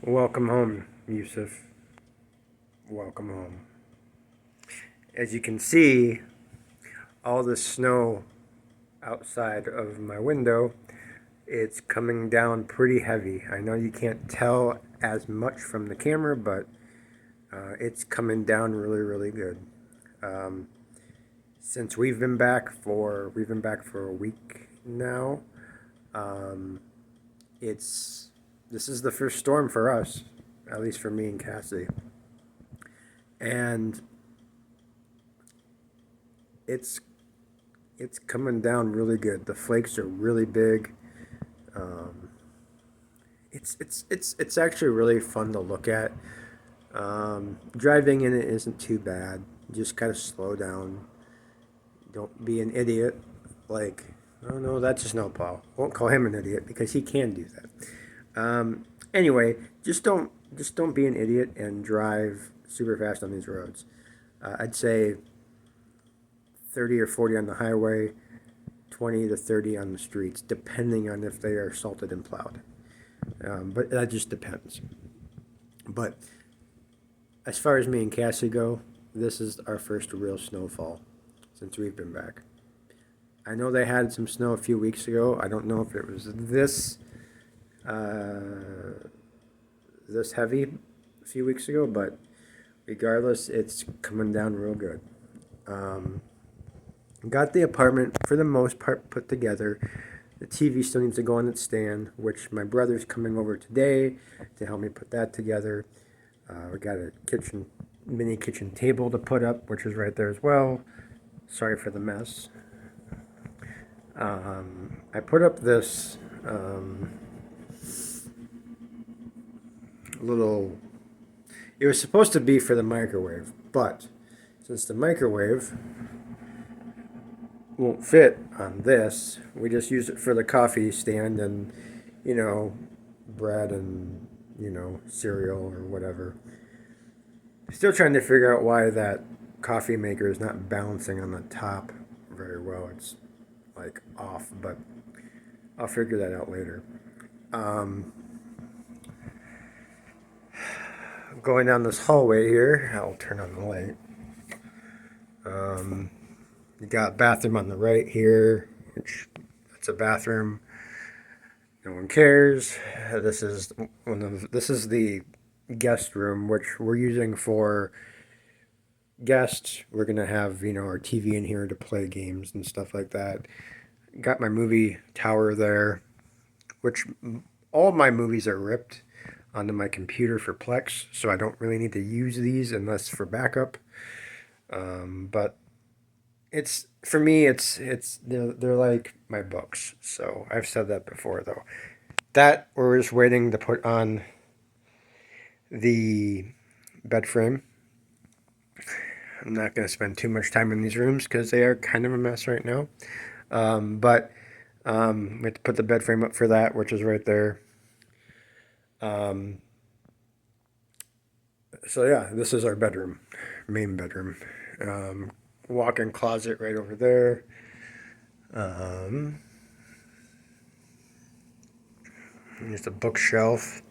Welcome home, Yusuf. Welcome home. As you can see, all the snow outside of my window, it's coming down pretty heavy. I know you can't tell as much from the camera, but it's coming down really, really good. Um, since we've been back for a week now. Um, it's this is the first storm for us, at least for me and Cassie, and it's it's coming down really good. The flakes are really big. Um, it's actually really fun to look at. Driving in it isn't too bad. Just kind of slow down. Don't be an idiot. Like, oh no, that's a snowplow. Won't call him an idiot because he can do that. Anyway, just don't be an idiot and drive super fast on these roads. I'd say 30 or 40 on the highway, 20 to 30 on the streets, depending on if they are salted and plowed. But that just depends. But as far as me and Cassie go, this is our first real snowfall since we've been back. I know they had some snow a few weeks ago. I don't know if it was uh, this heavy a few weeks ago, but regardless, it's coming down real good. Um, got the apartment for the most part put together. The TV still needs to go on its stand, which my brother's coming over today to help me put that together. We got a mini kitchen table to put up, which is right there as well. Sorry for the mess. I put up this little. It was supposed to be for the microwave, but since the microwave won't fit on this, we just use it for the coffee stand and, you know, bread and, cereal or whatever. Still trying to figure out why that coffee maker is not balancing on the top very well. It's like off, but I'll figure that out later. Um, Going down this hallway here, I'll turn on the light. Um, you got bathroom on the right here, which it's a bathroom. No one cares. This is the guest room, which we're using for guests. We're gonna have our TV in here to play games and stuff like that. Got my movie tower there, which all of my movies are ripped onto my computer for Plex, so I don't really need to use these unless for backup. But it's for me, they're like my books. So I've said that before, though. That we're just waiting to put on the bed frame. I'm not going to spend too much time in these rooms because they are kind of a mess right now. But we have to put the bed frame up for that, which is right there. Um, so yeah, this is our bedroom, main bedroom. Um, Walk-in closet right over there. Um, Just a bookshelf.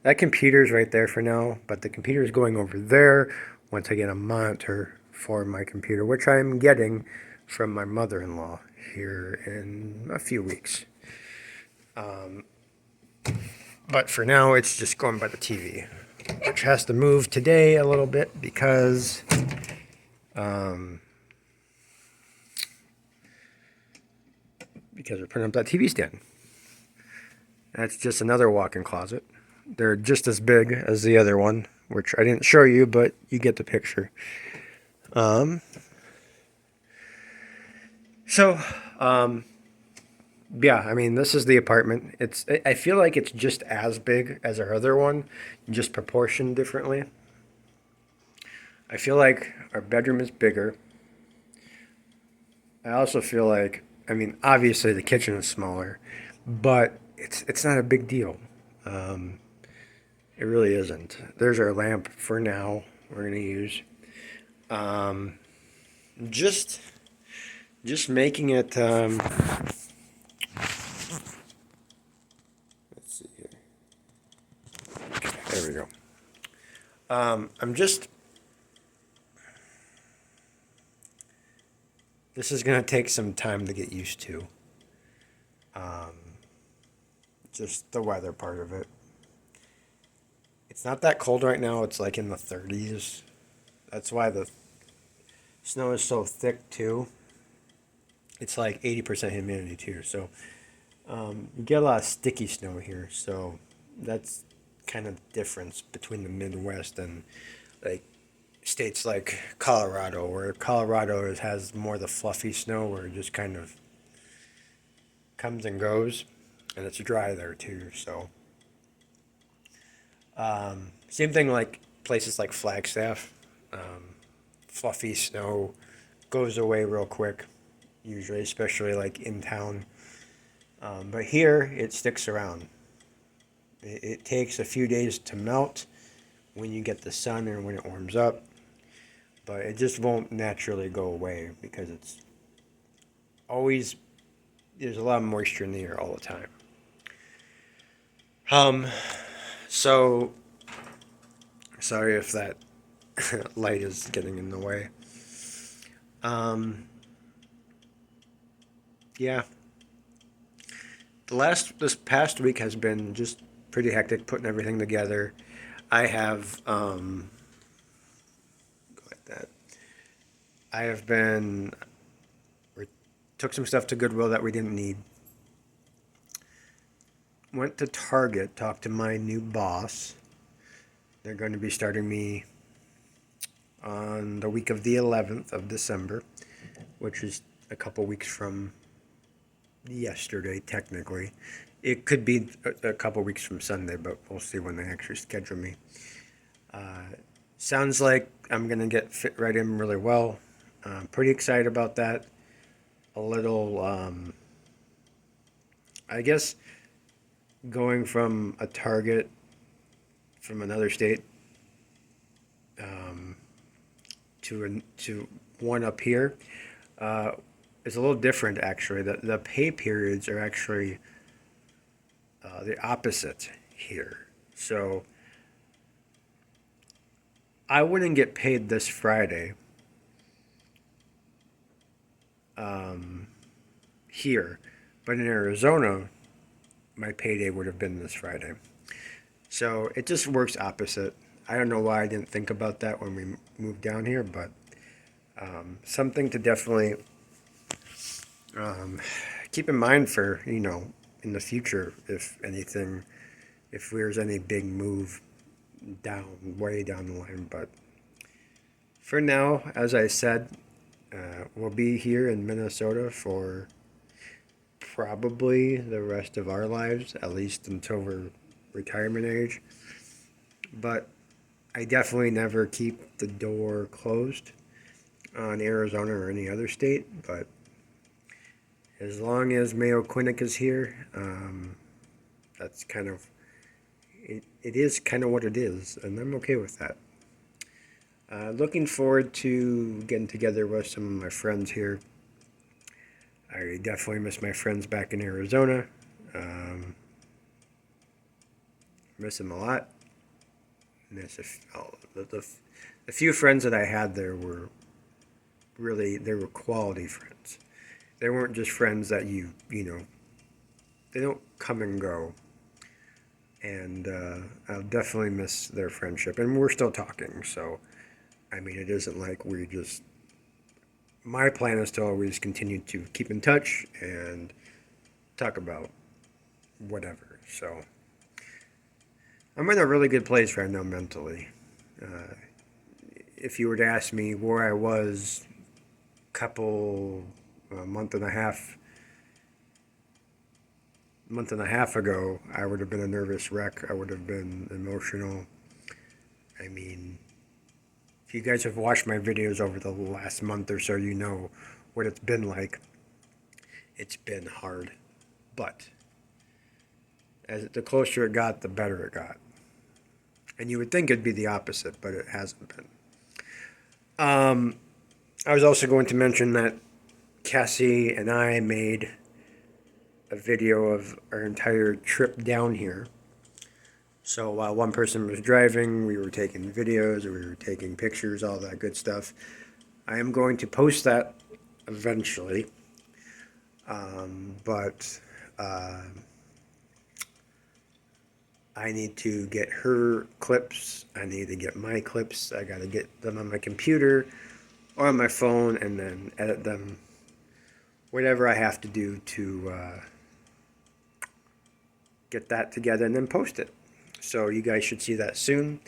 That computer's right there for now, but the computer is going over there once I get a monitor for my computer, which I'm getting from my mother-in-law here in a few weeks. Um, but for now, it's just going by the TV, which has to move today a little bit um, because we're putting up that TV stand. That's just another walk-in closet. They're just as big as the other one, which I didn't show you, but you get the picture. Um, so, um, yeah, I mean, this is the apartment. I feel like it's just as big as our other one, just proportioned differently. I feel like our bedroom is bigger. I also feel like, I mean, obviously the kitchen is smaller, but it's not a big deal. Um, it really isn't. There's our lamp for now. We're gonna use um, just just making it. Let's see here. Okay, there we go. I'm just. This is gonna take some time to get used to. Just the weather part of it. It's not that cold right now. It's like in the 30s. That's why the snow is so thick too. It's like 80% humidity too. So you get a lot of sticky snow here. So that's kind of the difference between the Midwest and like states like Colorado, where Colorado has more of the fluffy snow where it just kind of comes and goes, and it's dry there too. So same thing like places like Flagstaff. Fluffy snow goes away real quick, usually, especially like in town. But here it sticks around. It takes a few days to melt when you get the sun and when it warms up, but it just won't naturally go away because it's always there's a lot of moisture in the air all the time. Um, so sorry if that light is getting in the way. Um, yeah, this past week has been just pretty hectic putting everything together. I have go like that. I have been we took some stuff to Goodwill that we didn't need. Went to Target, talked to my new boss. They're going to be starting me on the week of the 11th of December, which is a couple weeks from yesterday, technically. It could be a couple weeks from Sunday, but we'll see when they actually schedule me. Sounds like I'm going to get fit right in really well. Pretty excited about that. A little, I guess, going from a Target from another state to one up here is a little different actually. The pay periods are actually the opposite here. So I wouldn't get paid this Friday here, but in Arizona, my payday would have been this Friday. So it just works opposite. I don't know why I didn't think about that when we moved down here, but something to definitely keep in mind for, in the future, if anything, if there's any big move way down the line. But for now, as I said, we'll be here in Minnesota for probably the rest of our lives, at least until we're retirement age. But I definitely never keep the door closed on Arizona or any other state. But as long as Mayo Clinic is here, that's kind of it is kind of what it is, and I'm okay with that. Looking forward to getting together with some of my friends here. I definitely miss my friends back in Arizona. Miss them a lot. Miss the few friends that I had there were they were quality friends. They weren't just friends that they don't come and go. And I'll definitely miss their friendship. And we're still talking, so I mean, it isn't like we just. My plan is to always continue to keep in touch and talk about whatever. So I'm in a really good place right now mentally. If you were to ask me where I was a month and a half ago, I would have been a nervous wreck. I would have been emotional. I mean, if you guys have watched my videos over the last month or so, you know what it's been like. It's been hard. But as the closer it got, the better it got. And you would think it'd be the opposite, but it hasn't been. I was also going to mention that Cassie and I made a video of our entire trip down here. So while one person was driving, we were taking videos, we were taking pictures, all that good stuff. I am going to post that eventually, but I need to get her clips. I need to get my clips. I got to get them on my computer or on my phone and then edit them. Whatever I have to do to get that together and then post it. So you guys should see that soon.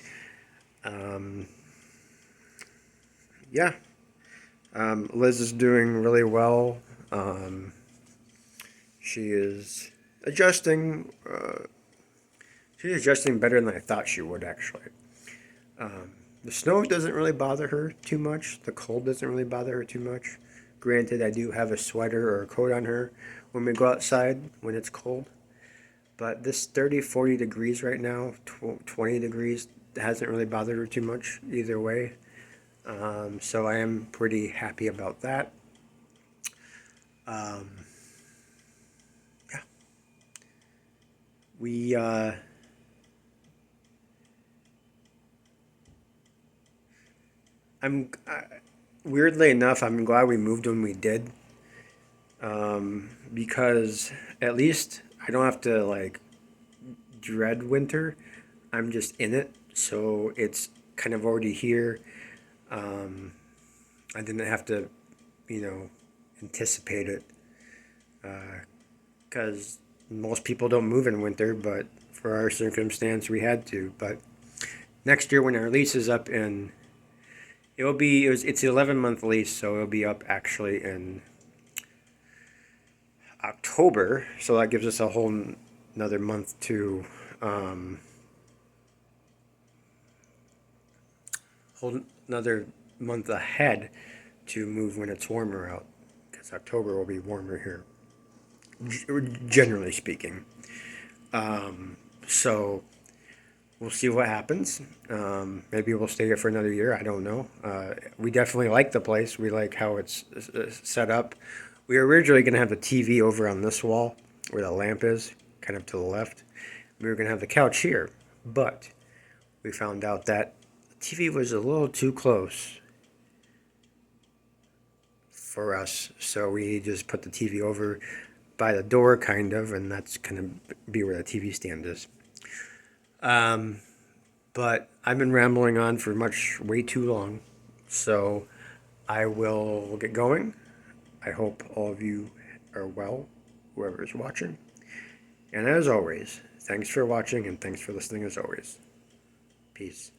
Yeah. Liz is doing really well. She is adjusting. She's adjusting better than I thought she would, actually. The snow doesn't really bother her too much. The cold doesn't really bother her too much. Granted, I do have a sweater or a coat on her when we go outside when it's cold. But this 30, 40 degrees right now, 20 degrees, hasn't really bothered her too much either way. So I am pretty happy about that. Yeah. We, weirdly enough, I'm glad we moved when we did. Because at least I don't have to like dread winter. I'm just in it, so it's kind of already here. I didn't have to, anticipate it, because most people don't move in winter, but for our circumstance, we had to. But next year, when our lease is up in, it's an 11-month lease, so it'll be up actually in October. So that gives us a whole another month to whole another month ahead to move when it's warmer out, because October will be warmer here, generally speaking. So we'll see what happens. Maybe we'll stay here for another year. I don't know. We definitely like the place. We like how it's set up. We were originally going to have the TV over on this wall where the lamp is, kind of to the left. We were going to have the couch here, but we found out that the TV was a little too close for us, so we just put the TV over by the door, kind of, and that's going to be where the TV stand is. But I've been rambling on for way too long, so I will get going. I hope all of you are well, whoever is watching. And as always, thanks for watching and thanks for listening as always. Peace.